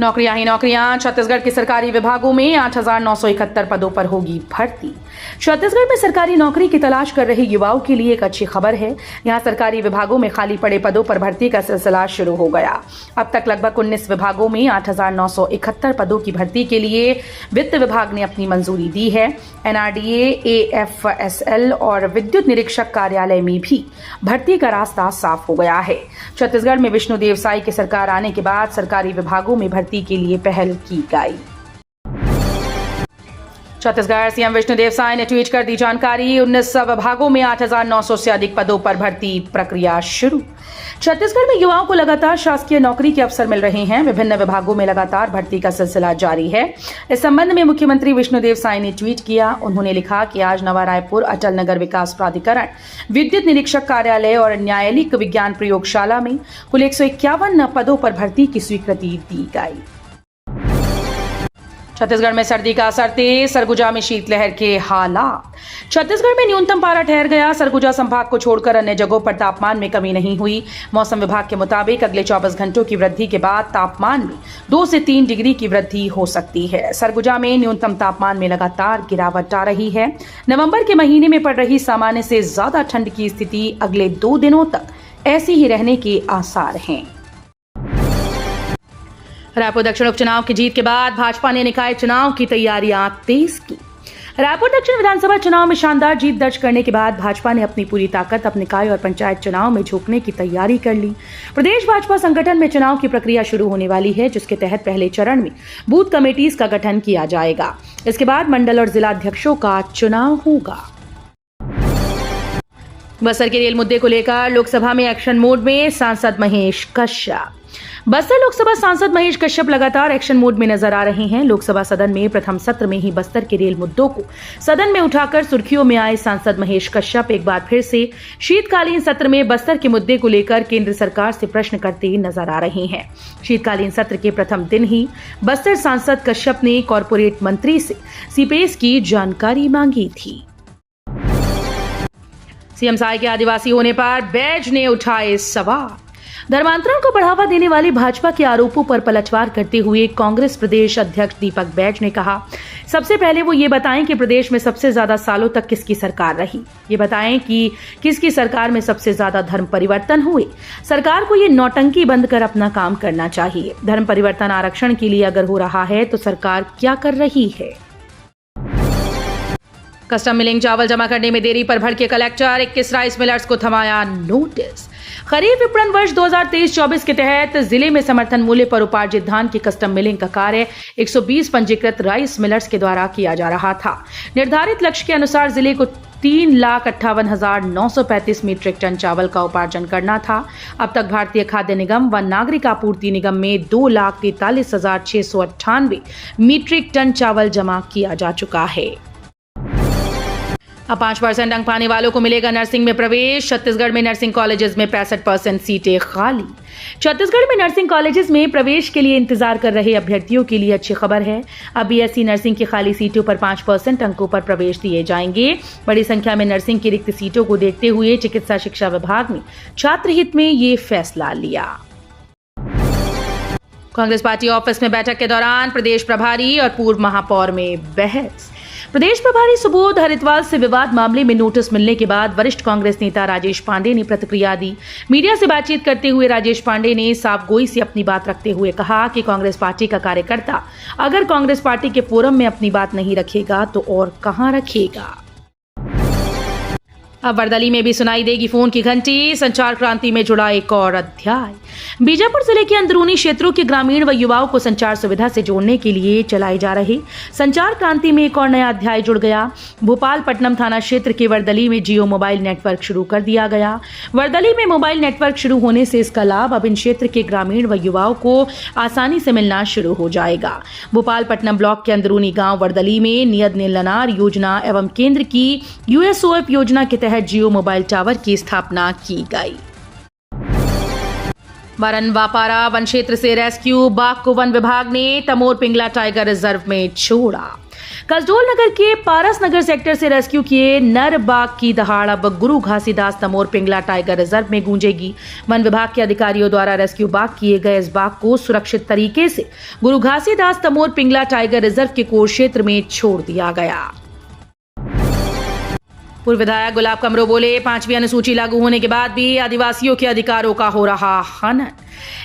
नौकरियां ही नौकरियां। छत्तीसगढ़ के सरकारी विभागों में 8,971 पदों पर होगी भर्ती। छत्तीसगढ़ में सरकारी नौकरी की तलाश कर रहे युवाओं के लिए एक अच्छी खबर है। यहां सरकारी विभागों में खाली पड़े पदों पर भर्ती का सिलसिला शुरू हो गया। अब तक लगभग 19 विभागों में 8,971 पदों की भर्ती के लिए वित्त विभाग ने अपनी मंजूरी दी है। NRDA, AFSL और विद्युत निरीक्षक कार्यालय में भी भर्ती का रास्ता साफ हो गया है। छत्तीसगढ़ में विष्णुदेव साई की सरकार आने के बाद सरकारी विभागों में भर्ती के लिए पहल की गई। छत्तीसगढ़ सीएम विष्णुदेव साई ने ट्वीट कर दी जानकारी। 19 विभागों में 8,900 से अधिक पदों पर भर्ती प्रक्रिया शुरू। छत्तीसगढ़ में युवाओं को लगातार शासकीय नौकरी के अवसर मिल रहे हैं। विभिन्न विभागों में लगातार भर्ती का सिलसिला जारी है। इस संबंध में मुख्यमंत्री विष्णुदेव साई ने ट्वीट किया। उन्होंने लिखा कि आज नवा रायपुर अटल नगर विकास प्राधिकरण, विद्युत निरीक्षक कार्यालय और न्यायालयिक विज्ञान प्रयोगशाला में कुल 151 पदों पर भर्ती की स्वीकृति दी गई। छत्तीसगढ़ में सर्दी का असर तेज, सरगुजा में शीतलहर के हालात। छत्तीसगढ़ में न्यूनतम पारा ठहर गया। सरगुजा संभाग को छोड़कर अन्य जगहों पर तापमान में कमी नहीं हुई। मौसम विभाग के मुताबिक अगले 24 घंटों की वृद्धि के बाद तापमान में 2 से 3 डिग्री की वृद्धि हो सकती है। सरगुजा में न्यूनतम तापमान में लगातार गिरावट आ रही है। नवंबर के महीने में पड़ रही सामान्य से ज्यादा ठंड की स्थिति अगले 2 दिनों तक ऐसी ही रहने के आसार हैं। रायपुर दक्षिण उपचुनाव की जीत के बाद भाजपा ने निकाय चुनाव की तैयारियां तेज की। रायपुर दक्षिण विधानसभा चुनाव में शानदार जीत दर्ज करने के बाद भाजपा ने अपनी पूरी ताकत अब निकाय और पंचायत चुनाव में झोंकने की तैयारी कर ली। प्रदेश भाजपा संगठन में चुनाव की प्रक्रिया शुरू होने वाली है, जिसके तहत पहले चरण में बूथ कमेटीज का गठन किया जाएगा। इसके बाद मंडल और जिला अध्यक्षों का चुनाव होगा। बस्तर के रेल मुद्दे को लेकर लोकसभा में एक्शन मोड में सांसद महेश कश्यप। बस्तर लोकसभा सांसद महेश कश्यप लगातार एक्शन मोड में नजर आ रहे हैं। लोकसभा सदन में प्रथम सत्र में ही बस्तर के रेल मुद्दों को सदन में उठाकर सुर्खियों में आए सांसद महेश कश्यप एक बार फिर से शीतकालीन सत्र में बस्तर के मुद्दे को लेकर केंद्र सरकार से प्रश्न करते नजर आ रहे हैं। शीतकालीन सत्र के प्रथम दिन ही बस्तर सांसद कश्यप ने कॉर्पोरेट मंत्री से सीपेस की जानकारी मांगी थी। सीएम साई के आदिवासी होने पर बैज ने उठाए सवाल। धर्मांतरण को बढ़ावा देने वाली भाजपा के आरोपों पर पलटवार करते हुए कांग्रेस प्रदेश अध्यक्ष दीपक बैज ने कहा, सबसे पहले वो ये बताएं कि प्रदेश में सबसे ज्यादा सालों तक किसकी सरकार रही। ये बताएं कि किसकी सरकार में सबसे ज्यादा धर्म परिवर्तन हुए। सरकार को ये नौटंकी बंद कर अपना काम करना चाहिए। धर्म परिवर्तन आरक्षण के लिए अगर हो रहा है तो सरकार क्या कर रही है। कस्टम मिलिंग चावल जमा करने में देरी पर भड़के कलेक्टर, 21 राइस मिलर्स को थमाया नोटिस। खरीफ विपणन वर्ष 2023-24 के तहत जिले में समर्थन मूल्य पर उपार्जित धान की कस्टम मिलिंग का कार्य 120 पंजीकृत राइस मिलर्स के द्वारा किया जा रहा था। निर्धारित लक्ष्य के अनुसार जिले को 3,58,935 मीट्रिक टन चावल का उपार्जन करना था। अब तक भारतीय खाद्य निगम व नागरिक आपूर्ति निगम में 2,43,698 मीट्रिक टन चावल जमा किया जा चुका है। अब 5% अंक पाने वालों को मिलेगा नर्सिंग में प्रवेश। छत्तीसगढ़ में नर्सिंग कॉलेजेस में 65% सीटें खाली। छत्तीसगढ़ में नर्सिंग कॉलेजेस में प्रवेश के लिए इंतजार कर रहे अभ्यर्थियों के लिए अच्छी खबर है। अब बीएससी नर्सिंग की खाली सीटों पर 5% अंकों पर प्रवेश दिए जाएंगे। बड़ी संख्या में नर्सिंग की रिक्त सीटों को देखते हुए चिकित्सा शिक्षा विभाग ने छात्र हित में ये फैसला लिया। कांग्रेस पार्टी ऑफिस में बैठक के दौरान प्रदेश प्रभारी और पूर्व महापौर में बहस। प्रदेश प्रभारी सुबोध हरिद्वाल से विवाद मामले में नोटिस मिलने के बाद वरिष्ठ कांग्रेस नेता राजेश पांडे ने प्रतिक्रिया दी। मीडिया से बातचीत करते हुए राजेश पांडे ने साफ गोई से अपनी बात रखते हुए कहा कि कांग्रेस पार्टी का कार्यकर्ता अगर कांग्रेस पार्टी के फोरम में अपनी बात नहीं रखेगा तो और कहां रखेगा। अब वर्दली में भी सुनाई देगी फोन की घंटी। संचार क्रांति में जुड़ा एक और अध्याय। बीजापुर जिले के अंदरूनी क्षेत्रों के ग्रामीण व युवाओं को संचार सुविधा से जोड़ने के लिए चलाए जा रहे संचार क्रांति में एक और नया अध्याय जुड़ गया। भोपालपट्टनम थाना क्षेत्र के वर्दली में जियो मोबाइल नेटवर्क शुरू कर दिया गया। वर्दली में मोबाइल नेटवर्क शुरू होने से इसका लाभ अब इन क्षेत्र के ग्रामीण व युवाओं को आसानी से मिलना शुरू हो जाएगा। भोपालपट्टनम ब्लॉक के अंदरूनी गांव वर्दली में नियत नीलनार योजना एवं केंद्र की यूएसओएफ योजना के तहत जियो मोबाइल टावर की स्थापना की गई। बरन वापारा वन क्षेत्र से रेस्क्यू बाघ को वन विभाग ने तमोर पिंगला टाइगर रिजर्व में छोड़ा। कसडोल नगर के पारस नगर सेक्टर से रेस्क्यू किए नर बाघ की दहाड़ अब गुरु घासीदास तमोर पिंगला टाइगर रिजर्व में गूंजेगी। वन विभाग के अधिकारियों द्वारा रेस्क्यू बाघ किए गए इस बाघ को सुरक्षित तरीके से गुरु घासीदास तमोर पिंगला टाइगर रिजर्व के कोर क्षेत्र में छोड़ दिया गया। पूर्व विधायक गुलाब कमरो बोले, 5वीं अनुसूची लागू होने के बाद भी आदिवासियों के अधिकारों का हो रहा हनन।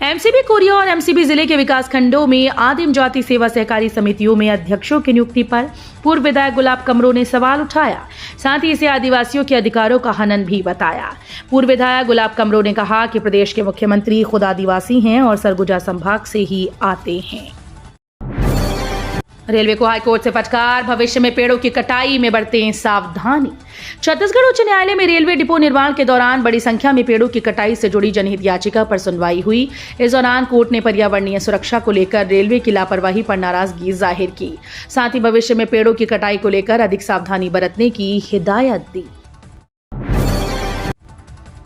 एमसीबी कोरिया और एमसीबी जिले के विकास खंडों में आदिम जाति सेवा सहकारी समितियों में अध्यक्षों की नियुक्ति पर पूर्व विधायक गुलाब कमरो ने सवाल उठाया। साथ ही इसे आदिवासियों के अधिकारों का हनन भी बताया। पूर्व विधायक गुलाब कमरो ने कहा कि प्रदेश के मुख्यमंत्री खुद आदिवासी हैं और सरगुजा संभाग से ही आते हैं। रेलवे को हाईकोर्ट से फटकार, भविष्य में पेड़ों की कटाई में बरतें सावधानी। छत्तीसगढ़ उच्च न्यायालय में रेलवे डिपो निर्माण के दौरान बड़ी संख्या में पेड़ों की कटाई से जुड़ी जनहित याचिका पर सुनवाई हुई। इस दौरान कोर्ट ने पर्यावरणीय सुरक्षा को लेकर रेलवे की लापरवाही पर नाराजगी जाहिर की। साथ ही भविष्य में पेड़ों की कटाई को लेकर अधिक सावधानी बरतने की हिदायत दी।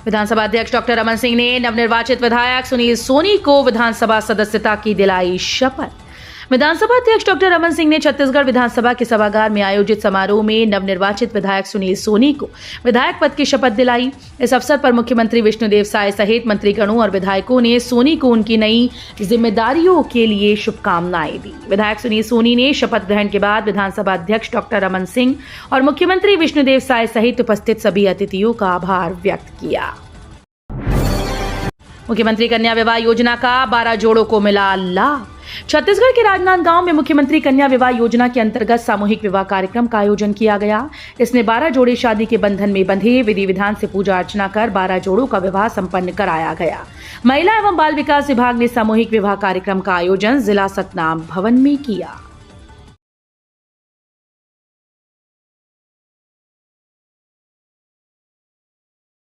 विधानसभा अध्यक्ष डॉक्टर रमन सिंह ने नवनिर्वाचित विधायक सुनील सोनी को विधानसभा सदस्यता की दिलाई शपथ। विधानसभा अध्यक्ष डॉक्टर रमन सिंह ने छत्तीसगढ़ विधानसभा के सभागार में आयोजित समारोह में नवनिर्वाचित विधायक सुनील सोनी को विधायक पद की शपथ दिलाई। इस अवसर पर मुख्यमंत्री विष्णुदेव साय सहित मंत्रीगणों और विधायकों ने सोनी को उनकी नई जिम्मेदारियों के लिए शुभकामनाएं दी। विधायक सुनील सोनी ने शपथ ग्रहण के बाद विधानसभा अध्यक्ष डॉक्टर रमन सिंह और मुख्यमंत्री विष्णुदेव साय सहित उपस्थित सभी अतिथियों का आभार व्यक्त किया। मुख्यमंत्री कन्या विवाह योजना का 12 जोड़ों को मिला लाभ। छत्तीसगढ़ के राजनांदगांव में मुख्यमंत्री कन्या विवाह योजना के अंतर्गत सामूहिक विवाह कार्यक्रम का आयोजन किया गया। इसमें 12 जोड़े शादी के बंधन में बंधे, विधि विधान से पूजा अर्चना कर 12 जोड़ों का विवाह संपन्न कराया गया। महिला एवं बाल विकास विभाग ने सामूहिक विवाह कार्यक्रम का आयोजन जिला सतनाम भवन में किया।